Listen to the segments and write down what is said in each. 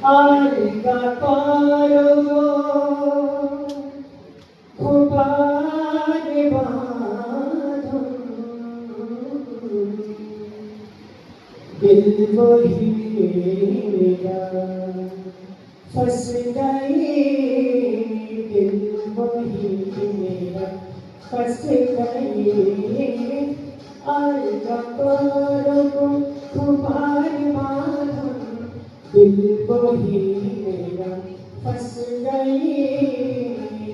अलगा पारो खुबार बांधो दिल वही मेरा फंस गई दिल वही मेरा फंस गई अलगा पारो खुबार बांधो दिल वही मेरा फंस गई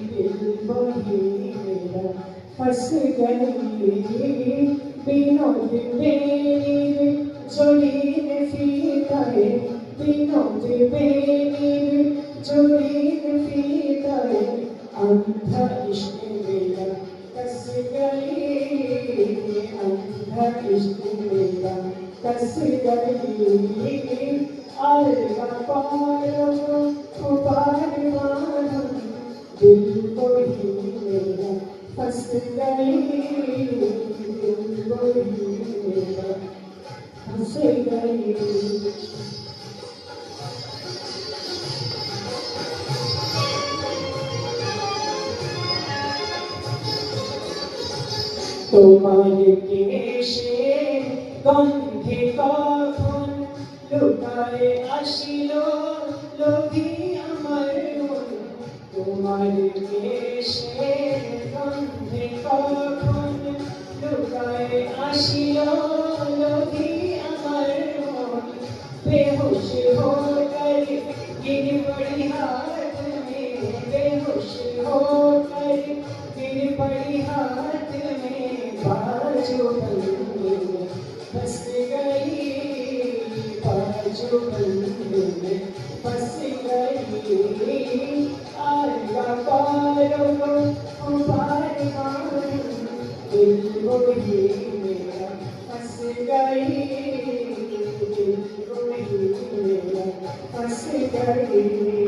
दिल वही मेरा फंस गई विनोद मेरी जोड़ी ने फीता है विनोद मेरी जोड़ी ने फीता है अंधा इश्क मेरा कस गई अंधा इश्क मेरा कस गई अलगा पारो खुबार बांधो दिल वही मेरा फंस गई दिल वही मेरा फंस गई তোমার কেশে গন্ধে কখন লুকায় আসিল লোভী আমার মন তোমার কেশে গন্ধে কখন লুকায় আসিল লোভী আমার মন বেহুশ होकर गिर पड़ी हाथ में बेहोश होकर गिर पड़ी हाथ में बाजू बंधे में फंस गई बाजू बंधे में फंस गई अलगा पारो खुबार बांधो दिल वही मेरा फंस गई दिल वही मेरा फंस गई